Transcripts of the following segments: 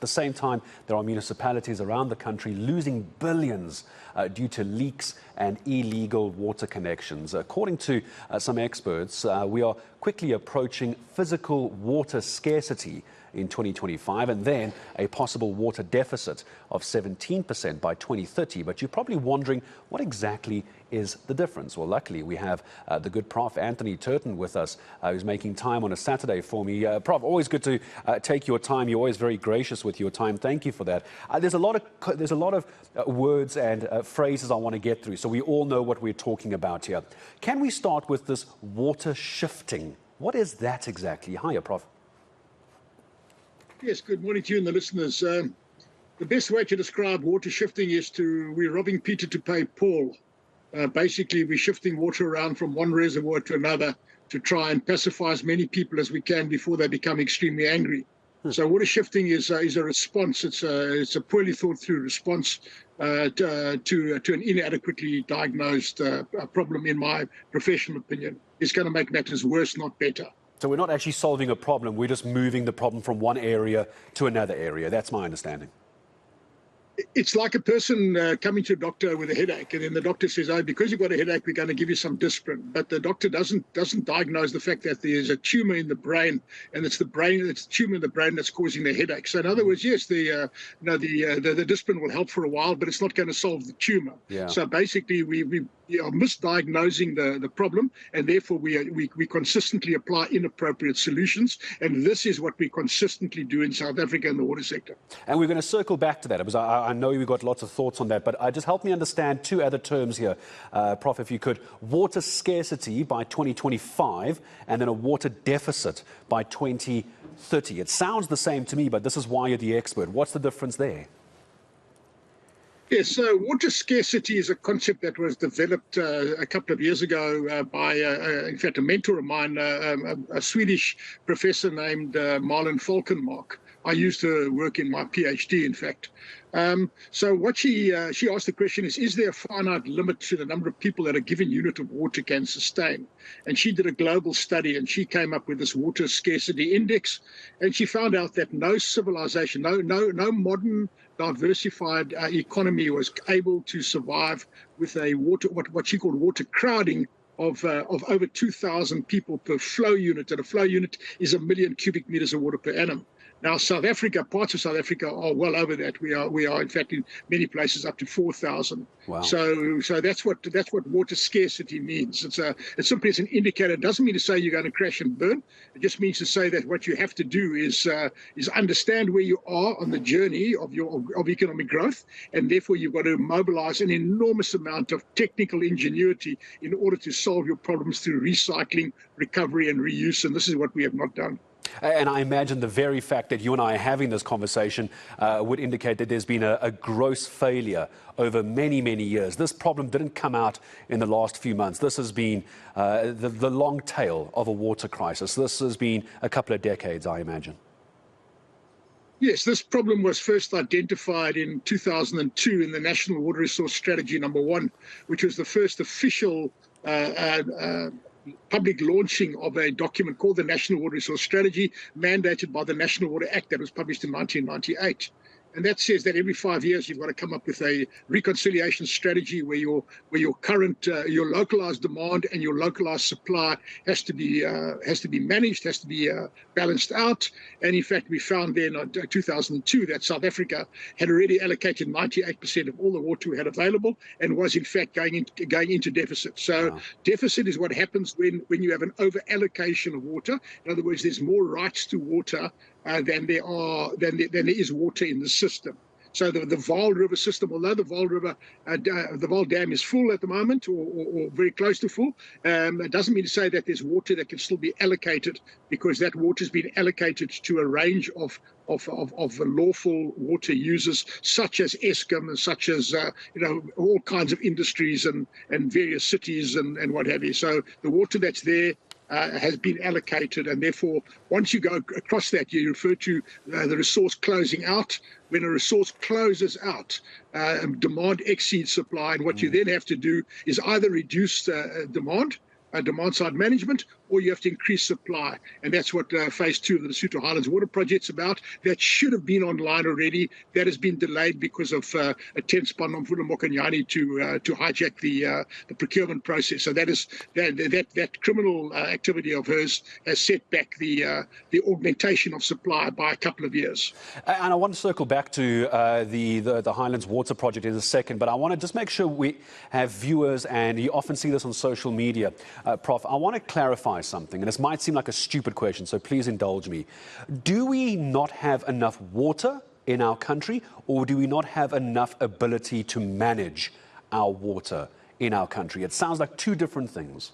At the same time, there are municipalities around the country losing billions due to leaks and illegal water connections. According to some experts, we are quickly approaching physical water scarcity in 2025 and then a possible water deficit of 17% by 2030. But you're probably wondering, what exactly is the difference? Well, luckily, we have the good Prof. Antony Turton with us, who's making time on a Saturday for me. Prof, always good to take your time. You're always very gracious with your time. Thank you for that. There's a lot of words and phrases I want to get through, so we all know what we're talking about here. Can we start with this water shifting? What is that exactly? Hiya, Prof. Yes, good morning to you and the listeners. The best way to describe water shifting is we're robbing Peter to pay Paul. Basically, we're shifting water around from one reservoir to another to try and pacify as many people as we can before they become extremely angry. So water shifting is a response. It's a poorly thought through response to an inadequately diagnosed problem, in my professional opinion. It's going to make matters worse, not better. So we're not actually solving a problem, we're just moving the problem from one area to another area. That's my understanding. It's like a person coming to a doctor with a headache, and then the doctor says, "Oh, because you've got a headache, we're going to give you some Disprin." But the doctor doesn't diagnose the fact that there's a tumor in the brain, and it's the tumor in the brain that's causing the headache. So in other words, yes, the Disprin will help for a while, but it's not going to solve the tumor. Yeah. So basically, we are misdiagnosing the problem, and therefore we consistently apply inappropriate solutions. And this is what we consistently do in South Africa in the water sector. And we're going to circle back to that, because I know you've got lots of thoughts on that, but just help me understand two other terms here, Prof, if you could. Water scarcity by 2025 and then a water deficit by 2030. It sounds the same to me, but this is why you're the expert. What's the difference there? Yes, so water scarcity is a concept that was developed a couple of years ago by, in fact, a mentor of mine, a Swedish professor named Malin Falkenmark. I used her work in my PhD, in fact. So what she asked the question is there a finite limit to the number of people that a given unit of water can sustain? And she did a global study, and she came up with this water scarcity index, and she found out that no civilization, no modern diversified economy was able to survive with a what she called water crowding of over 2,000 people per flow unit, and a flow unit is 1 million cubic meters of water per annum. Now, South Africa, parts of South Africa are well over that. We are in fact in many places up to 4,000. Wow. So that's what water scarcity means. It's simply an indicator. It doesn't mean to say you're going to crash and burn. It just means to say that what you have to do is understand where you are on the journey of economic growth, and therefore you've got to mobilize an enormous amount of technical ingenuity in order to solve your problems through recycling, recovery, and reuse. And this is what we have not done. And I imagine the very fact that you and I are having this conversation would indicate that there's been a gross failure over many, many years. This problem didn't come out in the last few months. This has been the long tail of a water crisis. This has been a couple of decades, I imagine. Yes, this problem was first identified in 2002 in the National Water Resource Strategy #1, which was the first official public launching of a document called the National Water Resource Strategy, mandated by the National Water Act that was published in 1998. And that says that every 5 years you've got to come up with a reconciliation strategy where your current your localized demand and your localized supply has to be managed, has to be balanced out. And in fact, we found then in 2002 that South Africa had already allocated 98% of all the water we had available and was in fact going into deficit. So wow. Deficit is what happens when you have an over allocation of water. In other words, there's more rights to water than there is water in the system. So the Vaal River system, although the Vaal Dam is full at the moment, or very close to full, it doesn't mean to say that there's water that can still be allocated, because that water has been allocated to a range of lawful water users, such as Eskom and such as all kinds of industries and various cities and what have you. So the water that's there has been allocated, and therefore once you go across that, you refer to the resource closing out. When a resource closes out, demand exceeds supply, and what you then have to do is either reduce demand side management, or you have to increase supply. And that's what phase 2 of the Lesotho Highlands Water Project's about. That should have been online already. That has been delayed because of attempts by Nomfundo Mokonyane to hijack the procurement process. So that criminal activity of hers has set back the augmentation of supply by a couple of years. And I want to circle back to the Highlands Water Project in a second, but I want to just make sure we have viewers, and you often see this on social media. Prof, I want to clarify something, and this might seem like a stupid question, so please indulge me. Do we not have enough water in our country, or do we not have enough ability to manage our water in our country? It sounds like two different things.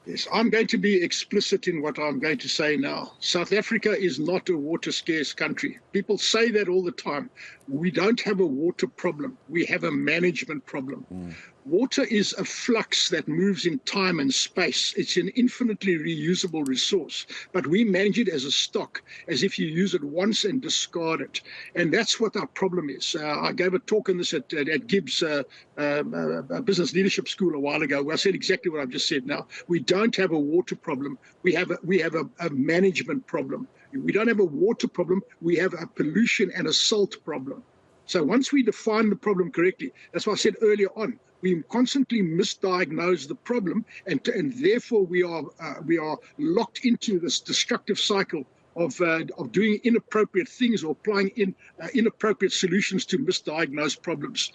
Yes, I'm going to be explicit in what I'm going to say now. South Africa is not a water scarce country. People say that all the time. We don't have a water problem. We have a management problem. Water is a flux that moves in time and space. It's an infinitely reusable resource, but we manage it as a stock, as if you use it once and discard it. And that's what our problem is. I gave a talk on this at Gibbs Business Leadership School a while ago, where I said exactly what I've just said now. We don't have a water problem. We have a management problem. We don't have a water problem. We have a pollution and a salt problem. So once we define the problem correctly, that's what I said earlier on, we constantly misdiagnose the problem, and therefore we are locked into this destructive cycle of doing inappropriate things or applying inappropriate solutions to misdiagnosed problems.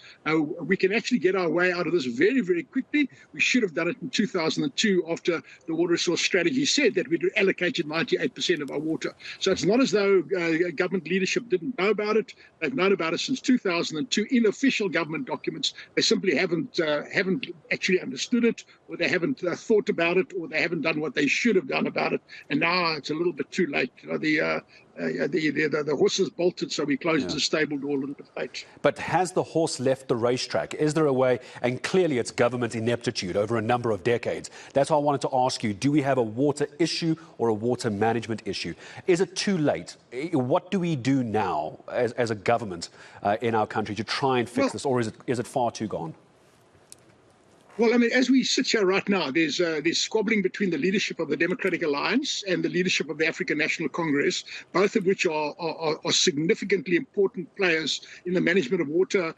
We can actually get our way out of this very, very quickly. We should have done it in 2002 after the Water Resource Strategy said that we'd allocated 98% of our water. So it's not as though government leadership didn't know about it. They've known about it since 2002 in official government documents. They simply haven't actually understood it, or they haven't thought about it, or they haven't done what they should have done about it. And now it's a little bit too late. The horse is bolted, so we closed the stable door a little bit late. But has the horse left the racetrack? Is there a way? And clearly it's government ineptitude over a number of decades. That's why I wanted to ask you, do we have a water issue or a water management issue? Is it too late? What do we do now as a government in our country to try and fix this, or is it far too gone? Well, I mean, as we sit here right now, there's squabbling between the leadership of the Democratic Alliance and the leadership of the African National Congress, both of which are significantly important players in the management of water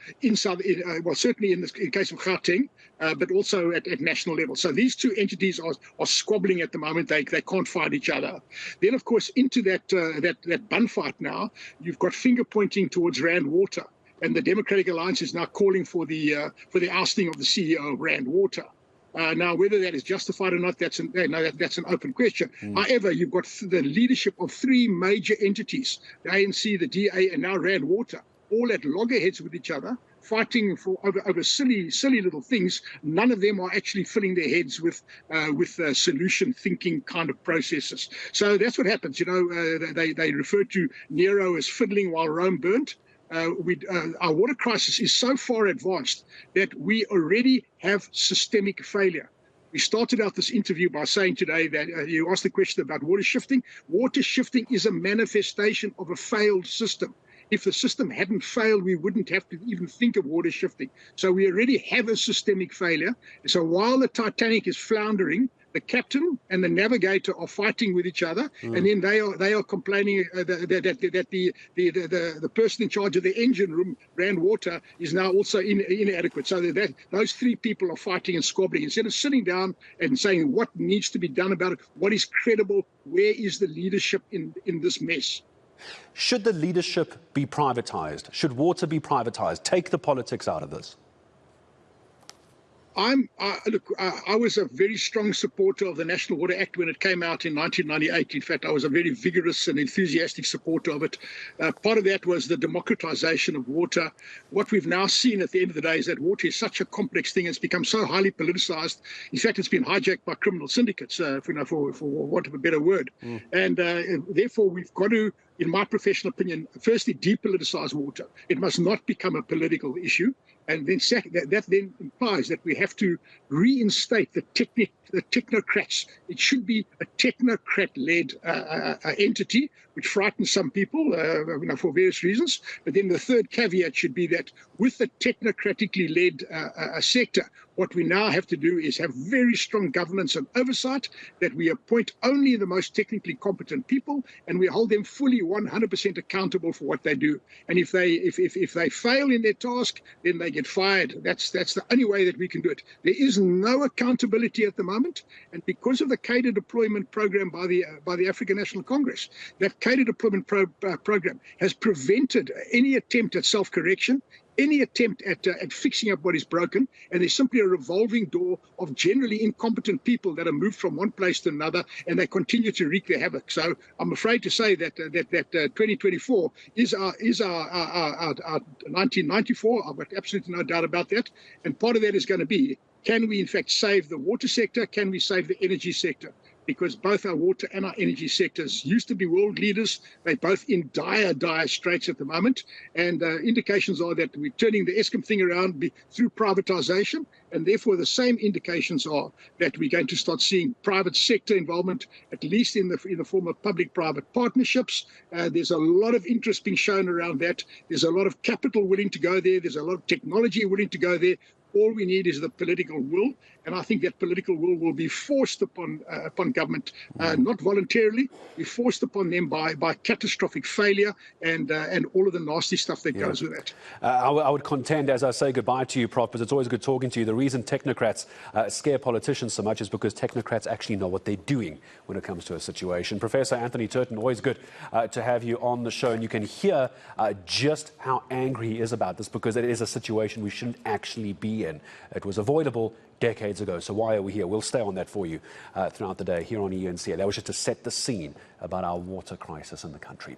certainly in the case of Gauteng, but also at national level. So these two entities are squabbling at the moment. They can't fight each other. Then, of course, into that bun fight now, you've got finger pointing towards Rand Water. And the Democratic Alliance is now calling for the ousting of the CEO of Rand Water. Now, whether that is justified or not, that's an open question. However, you've got the leadership of three major entities, the ANC, the DA, and now Rand Water, all at loggerheads with each other, fighting over silly little things. None of them are actually filling their heads with solution thinking kind of processes. So that's what happens. You know, they refer to Nero as fiddling while Rome burnt. Our water crisis is so far advanced that we already have systemic failure. We started out this interview by saying today that you asked the question about water shifting. Water shifting is a manifestation of a failed system. If the system hadn't failed, we wouldn't have to even think of water shifting. So we already have a systemic failure. So while the Titanic is floundering, the captain and the navigator are fighting with each other, and then they are complaining that the person in charge of the engine room, Rand Water, is now also inadequate. So those three people are fighting and squabbling instead of sitting down and saying what needs to be done about it, what is credible, where is the leadership in this mess. Should the leadership be privatized? Should water be privatized? Take the politics out of this. I was a very strong supporter of the National Water Act when it came out in 1998. In fact, I was a very vigorous and enthusiastic supporter of it. Part of that was the democratization of water. What we've now seen at the end of the day is that water is such a complex thing. It's become so highly politicized. In fact, it's been hijacked by criminal syndicates, for want of a better word. And therefore, we've got to, in my professional opinion, firstly, depoliticize water. It must not become a political issue. And then second, that then implies that we have to reinstate the technocrats. It should be a technocrat-led entity which frightens some people for various reasons. But then the third caveat should be that with the technocratically led sector, what we now have to do is have very strong governance and oversight, that we appoint only the most technically competent people, and we hold them fully 100% accountable for what they do. And if they fail in their task, then they get fired. That's the only way that we can do it. There is no accountability at the moment, and because of the cadre deployment program by the African National Congress, that cadre deployment program has prevented any attempt at self-correction, any attempt at fixing up what is broken, and there's simply a revolving door of generally incompetent people that are moved from one place to another, and they continue to wreak their havoc. So I'm afraid to say that 2024 is our 1994. I've got absolutely no doubt about that, and part of that is going to be, can we in fact save the water sector? Can we save the energy sector? Because both our water and our energy sectors used to be world leaders. They're both in dire straits at the moment. And indications are that we're turning the Eskom thing around through privatization. And therefore, the same indications are that we're going to start seeing private sector involvement, at least in the form of public-private partnerships. There's a lot of interest being shown around that. There's a lot of capital willing to go there. There's a lot of technology willing to go there. All we need is the political will, and I think that political will be forced upon government, not voluntarily. Be forced upon them by catastrophic failure and all of the nasty stuff that goes with that. I would contend, as I say goodbye to you, Prof, because it's always good talking to you. The reason technocrats scare politicians so much is because technocrats actually know what they're doing when it comes to a situation. Professor Antony Turton, always good to have you on the show, and you can hear just how angry he is about this, because it is a situation we shouldn't actually be in. It was avoidable decades ago, so why are we here? We'll stay on that for you throughout the day here on eNCA. That was just to set the scene about our water crisis in the country.